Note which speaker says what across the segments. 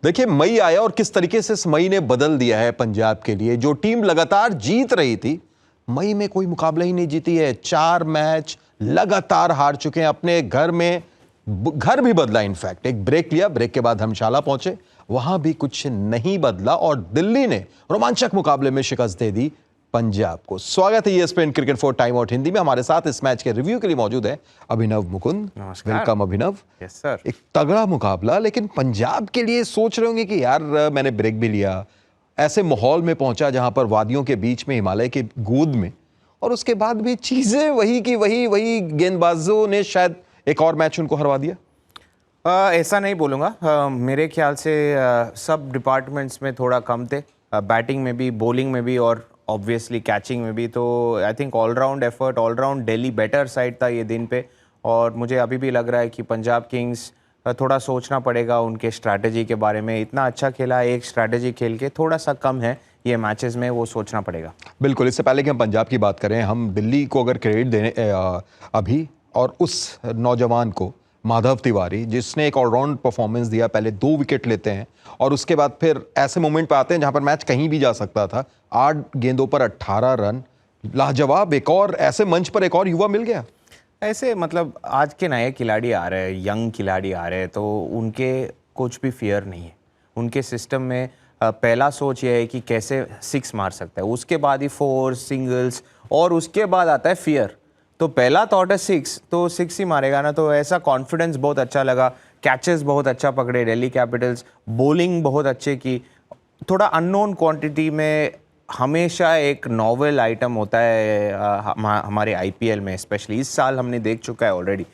Speaker 1: देखिए, मई आया और किस तरीके से इस मई ने बदल दिया है पंजाब के लिए। जो टीम लगातार जीत रही थी, मई में कोई मुकाबला ही नहीं जीती है। 4 मैच लगातार हार चुके हैं अपने घर में। घर भी बदला, इनफैक्ट एक ब्रेक लिया, ब्रेक के बाद धर्मशाला पहुंचे, वहां भी कुछ नहीं बदला और दिल्ली ने रोमांचक मुकाबले में शिकस्त दे दी पंजाब को। स्वागत है ESPN cricket for time out Hindi में। हमारे साथ इस मैच के रिव्यू के लिए मौजूद है Abhinav Mukund. Welcome Abhinav.
Speaker 2: Yes sir.
Speaker 1: एक तगड़ा मुकाबला, लेकिन पंजाब के लिए सोच रहे होंगे कि यार मैंने ब्रेक भी लिया, ऐसे माहौल में पहुंचा जहां पर वादियों के बीच में, हिमालय के गोद में, और उसके बाद भी चीजें वही की वही गेंदबाजों ने शायद एक और मैच उनको हरवा दिया।
Speaker 2: ऐसा नहीं बोलूँगा। मेरे ख्याल से सब डिपार्टमेंट्स में थोड़ा कम थे, बैटिंग में भी, बॉलिंग में भी और ऑब्वियसली कैचिंग में भी। तो I think allround effort, allround Delhi better side था ये दिन पे। और मुझे अभी भी लग रहा है कि पंजाब किंग्स थोड़ा सोचना पड़ेगा उनके स्ट्रैटेजी के बारे में। इतना अच्छा खेला, एक स्ट्रैटेजी खेल के थोड़ा सा कम है ये मैचेस में, वो सोचना पड़ेगा।
Speaker 1: बिल्कुल। इससे पहले कि हम पंजाब की बात करें, हम दिल्ली को अगर क्रेडिट देने अभी, और उस नौजवान को माधव तिवारी, जिसने एक ऑलराउंड परफॉर्मेंस दिया, पहले 2 विकेट लेते हैं और उसके बाद फिर ऐसे मोमेंट पे आते हैं जहां पर मैच कहीं भी जा सकता था। 8 गेंदों पर 18 रन, लाजवाब। एक और ऐसे मंच पर एक और युवा मिल गया।
Speaker 2: ऐसे मतलब आज के नए खिलाड़ी आ रहे हैं, यंग खिलाड़ी आ रहे हैं, तो उनके कुछ भी फियर नहीं है। उनके सिस्टम में पहला सोच ये है कि कैसे 6 मार सकता है, उसके बाद ही 4 सिंगल्स, और उसके बाद आता है फियर। तो पहला थॉट है 6, तो 6 ही मारेगा ना। तो ऐसा कॉन्फिडेंस बहुत अच्छा लगा। कैचेस बहुत अच्छा पकड़े दिल्ली कैपिटल्स, बॉलिंग बहुत अच्छे की। थोड़ा अननोन क्वांटिटी में हमेशा एक नॉवेल आइटम होता है हमारे IPL में, स्पेशली इस साल हमने देख चुका है ऑलरेडी।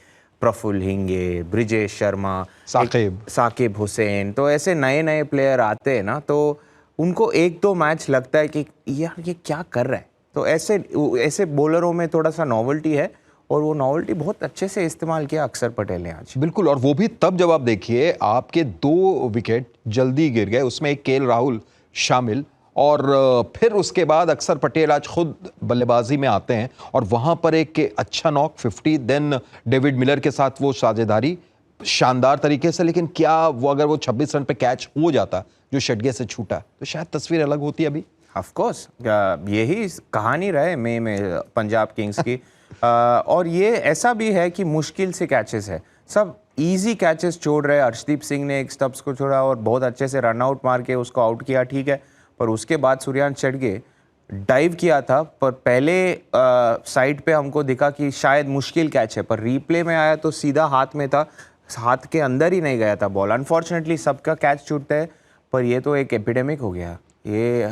Speaker 2: प्रफुल्ल हिंगे, ब्रिजेश शर्मा, साकिब हुसैन, तो ऐसे नए नए प्लेयर आते हैं ना, तो उनको 1-2 मैच लगता है कि यार ये क्या कर रहा है। तो ऐसे बॉलरों में थोड़ा सा नॉवेल्टी है, और वो नॉवेल्टी बहुत अच्छे से इस्तेमाल किया अक्षर पटेल ने आज।
Speaker 1: बिल्कुल, और वो भी तब जब आप देखिए आपके 2 विकेट जल्दी गिर गए, उसमें एक KL राहुल शामिल, और फिर उसके बाद अक्षर पटेल आज खुद बल्लेबाजी में आते हैं और वहां पर एक अच्छा नॉक 50, देन डेविड मिलर के साथ वो साझेदारी शानदार तरीके से। लेकिन क्या वो अगर वो 26 रन पे कैच हो जाता जो शेडगे से छूटा, तो शायद तस्वीर अलग होती अभी।
Speaker 2: ऑफ कोर्स, यही कहानी रहे मई में पंजाब किंग्स की। और ये ऐसा भी है कि मुश्किल से कैचेस है, सब इजी कैचेस छोड़ रहे हैं। अर्शदीप सिंह ने एक स्टब्स को छोड़ा और बहुत अच्छे से रन आउट मार के उसको आउट किया, ठीक है। पर उसके बाद सूर्यांश शेडगे डाइव किया था, पर पहले साइड पे हमको दिखा कि शायद मुश्किल कैच है, पर रीप्ले में आया तो सीधा हाथ में था, हाथ के अंदर ही नहीं गया था बॉल। अनफॉर्चुनेटली सबका कैच छूटता है, पर ये तो एक एपिडेमिक हो गया। ये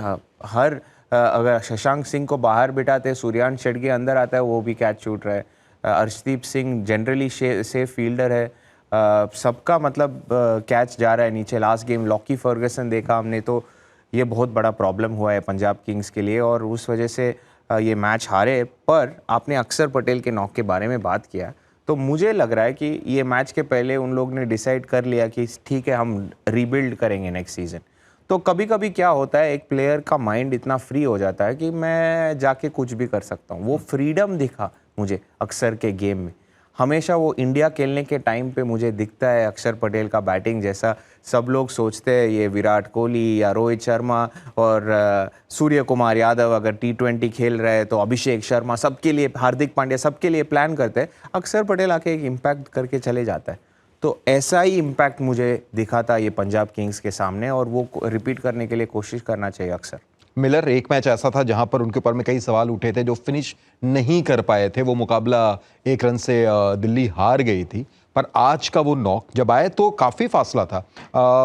Speaker 2: हर अगर शशांक सिंह को बाहर बिठाते, सूर्यांश शेडगे अंदर आता है, वो भी कैच छूट रहा है। Arshdeep Singh generally safe fielder है, सबका मतलब कैच जा रहा है नीचे। लास्ट गेम लॉकी फर्गसन देखा हमने, तो ये बहुत बड़ा प्रॉब्लम हुआ है पंजाब किंग्स के लिए, और उस वजह से ये मैच हारे। पर आपने अक्षर पटेल के नॉक के बारे में बात किया, तो मुझे लग रहा है कि ये मैच के पहले उन लोग ने डिसाइड कर लिया कि ठीक है, हम रीबिल्ड करेंगे नेक्स्ट सीजन। तो कभी कभी क्या होता है, एक प्लेयर का माइंड इतना फ्री हो जाता है कि मैं जाके कुछ भी कर सकता हूँ। वो फ्रीडम दिखा मुझे अक्षर के गेम में। हमेशा वो इंडिया खेलने के टाइम पे मुझे दिखता है अक्षर पटेल का बैटिंग जैसा सब लोग सोचते हैं ये विराट कोहली या रोहित शर्मा और सूर्य कुमार यादव अगर T20 खेल रहे हैं तो अभिषेक शर्मा, सबके लिए हार्दिक पांड्या, सबके लिए प्लान करते हैं। अक्षर पटेल आके एक इम्पैक्ट करके चले जाता है। तो ऐसा ही इम्पैक्ट मुझे दिखा था ये पंजाब किंग्स के सामने, और वो रिपीट करने के लिए कोशिश करना चाहिए अक्सर।
Speaker 1: मिलर, एक मैच ऐसा था जहां पर उनके ऊपर में कई सवाल उठे थे, जो फिनिश नहीं कर पाए थे। वो मुकाबला 1 रन से दिल्ली हार गई थी, पर आज का वो नॉक जब आए तो काफ़ी फासला था।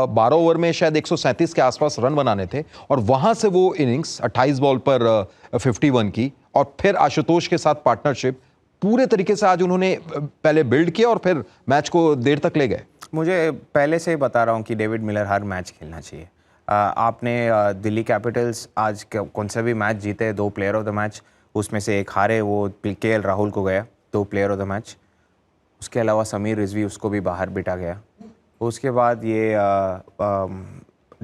Speaker 1: 12 ओवर में शायद 137 के आसपास रन बनाने थे, और वहां से वो इनिंग्स 28 बॉल पर 51 की, और फिर आशुतोष के साथ पार्टनरशिप पूरे तरीके से आज उन्होंने पहले बिल्ड किया और फिर मैच को देर तक ले गए।
Speaker 2: मुझे पहले से ही बता रहा हूँ कि डेविड मिलर हर मैच खेलना चाहिए। आपने दिल्ली कैपिटल्स आज कौन सा भी मैच जीते, 2 प्लेयर ऑफ द मैच, उसमें से एक हारे, वो KL राहुल को गया 2 प्लेयर ऑफ द मैच। उसके अलावा समीर रिजवी, उसको भी बाहर बिठा गया। उसके बाद ये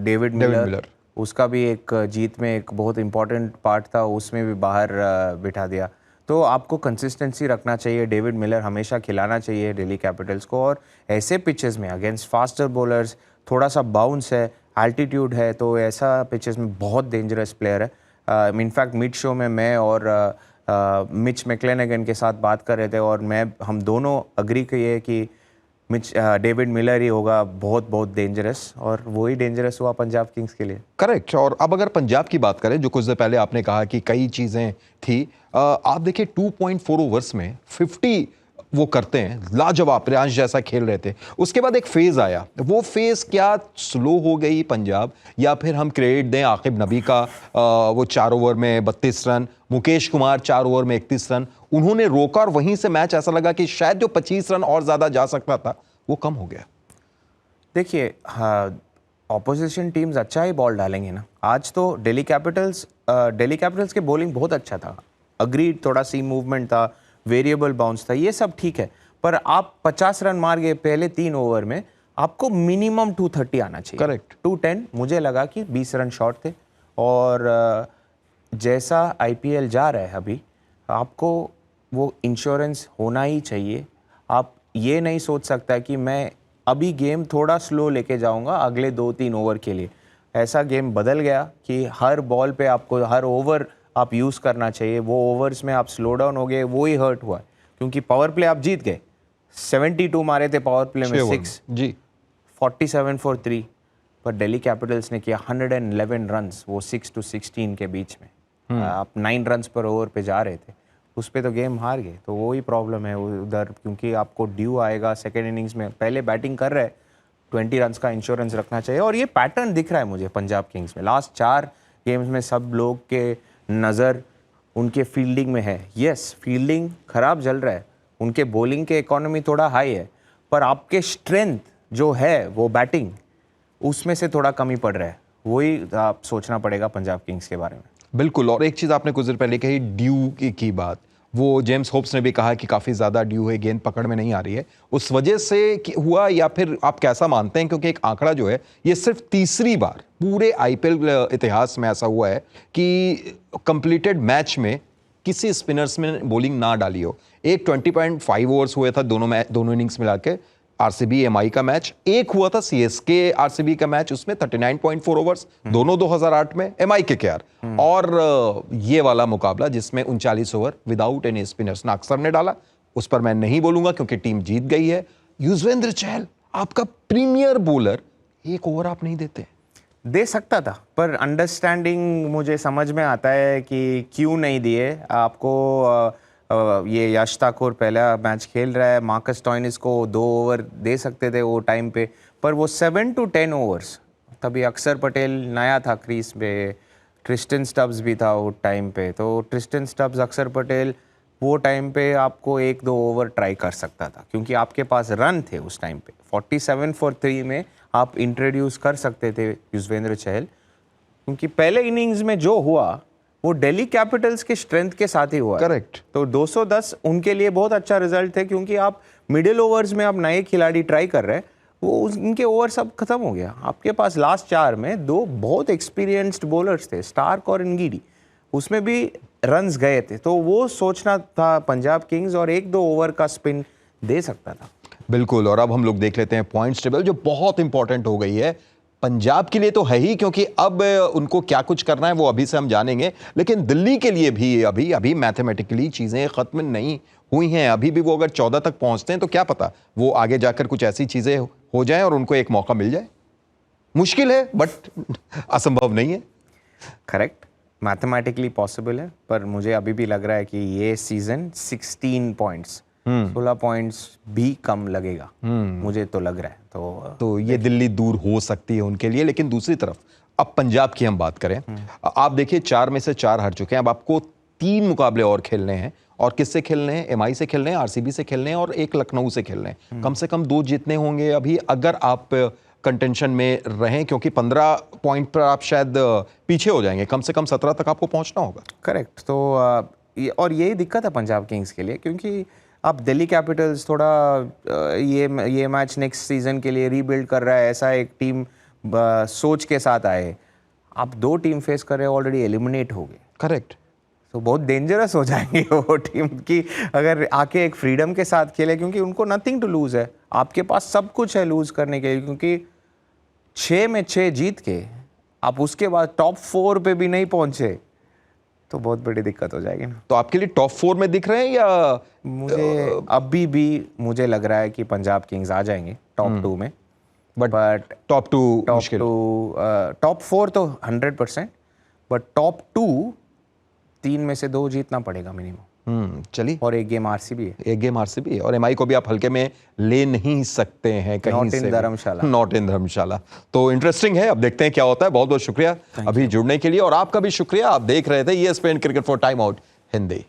Speaker 2: डेविड मिलर, उसका भी एक जीत में एक बहुत इंपॉर्टेंट पार्ट था, उसमें भी बाहर बिठा दिया। तो आपको कंसिस्टेंसी रखना चाहिए। डेविड मिलर हमेशा खिलाना चाहिए दिल्ली कैपिटल्स को, और ऐसे पिचेस में अगेंस्ट फास्टर बॉलर्स थोड़ा सा बाउंस है, एल्टीट्यूड है, तो ऐसा पिचेस में बहुत डेंजरस प्लेयर है। इनफैक्ट मिड शो में मैं और मिच मैक्लेनेगन के साथ बात कर रहे थे और हम दोनों अग्री किए कि डेविड मिलर ही होगा बहुत बहुत डेंजरस, और वही डेंजरस हुआ पंजाब किंग्स के लिए।
Speaker 1: करेक्ट। और अब अगर पंजाब की बात करें, जो कुछ देर पहले आपने कहा कि कई चीज़ें थी, आप देखिए 2.4 ओवर्स में 50 वो करते हैं, लाजवाब प्रियांश जैसा खेल रहे थे। उसके बाद एक फेज़ आया, वो फेज़ क्या स्लो हो गई पंजाब, या फिर हम क्रेडिट दें आकिब नबी का, वो 4 ओवर में 32 रन, मुकेश कुमार 4 ओवर में 31 रन, उन्होंने रोका और वहीं से मैच ऐसा लगा कि शायद जो 25 रन और ज़्यादा जा सकता था वो कम हो गया।
Speaker 2: देखिए, हाँ, ऑपोजिशन टीम्स अच्छा ही बॉल डालेंगे ना। आज तो दिल्ली कैपिटल्स के बॉलिंग बहुत अच्छा था, अग्रीड, थोड़ा सी मूवमेंट था, वेरिएबल बाउंस था, ये सब ठीक है, पर आप 50 रन मार गए पहले 3 ओवर में, आपको मिनिमम 230 आना चाहिए।
Speaker 1: करेक्ट।
Speaker 2: 210 मुझे लगा कि 20 रन शॉर्ट थे, और जैसा आईपीएल जा रहा है अभी, आपको वो इंश्योरेंस होना ही चाहिए। आप ये नहीं सोच सकता कि मैं अभी गेम थोड़ा स्लो लेके जाऊंगा अगले 2-3 ओवर के लिए। ऐसा गेम बदल गया कि हर बॉल पे आपको हर ओवर आप यूज़ करना चाहिए। वो ओवर्स में आप स्लो डाउन हो गए, वो ही हर्ट हुआ, क्योंकि पावर प्ले आप जीत गए, 72 मारे थे पावर प्ले में, 6
Speaker 1: जी,
Speaker 2: 47 फॉर 3, पर दिल्ली कैपिटल्स ने किया 111 रन्स, वो 6 to 16 के बीच में। आप 9 रन्स पर ओवर पे जा रहे थे, उस पे तो गेम हार गए। तो वही प्रॉब्लम है उधर, क्योंकि आपको ड्यू आएगा सेकेंड इनिंग्स में, पहले बैटिंग कर रहे हैं, 20 रन्स का इंश्योरेंस रखना चाहिए। और ये पैटर्न दिख रहा है मुझे पंजाब किंग्स में, लास्ट 4 गेम्स में सब लोग के नज़र उनके फील्डिंग में है। यस, फील्डिंग खराब चल रहा है, उनके बॉलिंग के इकोनॉमी थोड़ा हाई है, पर आपके स्ट्रेंथ जो है वो बैटिंग, उसमें से थोड़ा कमी पड़ रहा है। वही आप सोचना पड़ेगा पंजाब किंग्स के बारे में।
Speaker 1: बिल्कुल। और एक चीज़ आपने कुछ देर पहले कही ड्यू की बात, वो जेम्स होप्स ने भी कहा कि काफ़ी ज़्यादा ड्यू है, गेंद पकड़ में नहीं आ रही है, उस वजह से हुआ, या फिर आप कैसा मानते हैं? क्योंकि एक आंकड़ा जो है, ये सिर्फ तीसरी बार पूरे आईपीएल इतिहास में ऐसा हुआ है कि कंप्लीटेड मैच में किसी स्पिनर्स में बॉलिंग ना डाली हो। एक 20.5 ओवर्स हुए था दोनों इनिंग्स मिला के, आरसीबी एमआई का मैच, एक हुआ था सीएसके आरसीबी का मैच, उसमें 39.4 ओवर्स, दोनों 2008 में एमआई के केआर, और ये वाला मुकाबला जिसमें 39 ओवर विदाउट एनी स्पिनर्स ना अक्सर ने डाला, उस पर मैं नहीं बोलूंगा क्योंकि टीम जीत गई है। युजवेंद्र चहल आपका प्रीमियर बॉलर, एक ओवर आप नहीं देते?
Speaker 2: दे सकता था, पर अंडरस्टैंडिंग मुझे समझ में आता है कि क्यों नहीं दिए आपको। ये यश ठाकुर पहला मैच खेल रहा है, मार्कस स्टोइनिस को 2 ओवर दे सकते थे वो टाइम पे, पर वो 7 to 10 ओवर्स, तभी अक्षर पटेल नया था क्रीज पे, ट्रिस्टन स्टब्स भी था वो टाइम पे, तो ट्रिस्टन स्टब्स, अक्षर पटेल वो टाइम पे आपको 1-2 ओवर ट्राई कर सकता था, क्योंकि आपके पास रन थे उस टाइम पे। 47 for 3 में आप इंट्रोड्यूस कर सकते थे युजवेंद्र चहल, क्योंकि पहले इनिंग्स में जो हुआ वो दिल्ली कैपिटल्स के स्ट्रेंथ के साथ ही हुआ।
Speaker 1: करेक्ट।
Speaker 2: तो 210 उनके लिए बहुत अच्छा रिजल्ट थे, क्योंकि आप मिडिल ओवर्स में आप नए खिलाड़ी ट्राई कर रहे हैं, वो उनके ओवर सब खत्म हो गया। आपके पास लास्ट 4 में 2 बहुत एक्सपीरियंस्ड बॉलर्स थे, स्टार्क और इंगीडी, उसमें भी रन्स गए थे, तो वो सोचना था पंजाब किंग्स, और 1-2 ओवर का स्पिन दे सकता था।
Speaker 1: बिल्कुल। और अब हम लोग देख लेते हैं पॉइंट्स टेबल, जो बहुत इंपॉर्टेंट हो गई है पंजाब के लिए तो है ही, क्योंकि अब उनको क्या कुछ करना है वो अभी से हम जानेंगे, लेकिन दिल्ली के लिए भी अभी मैथमेटिकली चीज़ें ख़त्म नहीं हुई हैं। अभी भी वो अगर 14 तक पहुंचते हैं तो क्या पता वो आगे जाकर कुछ ऐसी चीज़ें हो जाएं और उनको एक मौका मिल जाए। मुश्किल है, बट असंभव नहीं है।
Speaker 2: करेक्ट, मैथमेटिकली पॉसिबल है, पर मुझे अभी भी लग रहा है कि ये सीजन 16 पॉइंट्स 16 पॉइंट्स भी कम लगेगा, मुझे तो लग रहा है।
Speaker 1: तो ये दिल्ली दूर हो सकती है उनके लिए। लेकिन दूसरी तरफ अब पंजाब की हम बात करें, आप देखिए 4 में से 4 हार चुके हैं, अब आपको 3 मुकाबले और खेलने हैं, और किससे खेलने हैं? एमआई से खेलने हैं, आरसीबी से खेलने हैं, और एक लखनऊ से खेलने हैं। कम से कम 2 जीतने होंगे अभी, अगर आप कंटेंशन में रहें, क्योंकि 15 पॉइंट पर आप शायद पीछे हो जाएंगे, कम से कम 17 तक आपको पहुंचना होगा।
Speaker 2: करेक्ट। तो और यही दिक्कत है पंजाब किंग्स के लिए, क्योंकि अब दिल्ली कैपिटल्स थोड़ा ये मैच नेक्स्ट सीजन के लिए रीबिल्ड कर रहा है, ऐसा एक टीम सोच के साथ आए। आप 2 टीम फेस कर रहे हो, ऑलरेडी एलिमिनेट हो गए।
Speaker 1: करेक्ट।
Speaker 2: तो बहुत डेंजरस हो जाएंगे वो टीम की अगर आके एक फ्रीडम के साथ खेले, क्योंकि उनको नथिंग टू लूज है, आपके पास सब कुछ है लूज करने के लिए, क्योंकि 6 में 6 जीत के आप उसके बाद टॉप 4 पे भी नहीं पहुंचे तो बहुत बड़ी दिक्कत हो जाएगी ना।
Speaker 1: तो आपके लिए टॉप 4 में दिख रहे हैं या
Speaker 2: मुझे अभी भी मुझे लग रहा है कि पंजाब किंग्स आ जाएंगे टॉप 2 में, बट
Speaker 1: टॉप 2 मुश्किल?
Speaker 2: टॉप 4 तो 100%, बट टॉप 2 3 में से 2 जीतना पड़ेगा मिनिमम।
Speaker 1: चलिए,
Speaker 2: और एक गेम आरसीबी है,
Speaker 1: एक गेम आरसीबी है और एमआई को भी आप हल्के में ले नहीं सकते हैं कहीं
Speaker 2: Not in
Speaker 1: से।
Speaker 2: धर्मशाला।
Speaker 1: नॉट इन धर्मशाला। तो इंटरेस्टिंग है, अब देखते हैं क्या होता है। बहुत बहुत शुक्रिया अभी जुड़ने के लिए, और आपका भी शुक्रिया। आप देख रहे थे ESPN cricket for time out Hindi.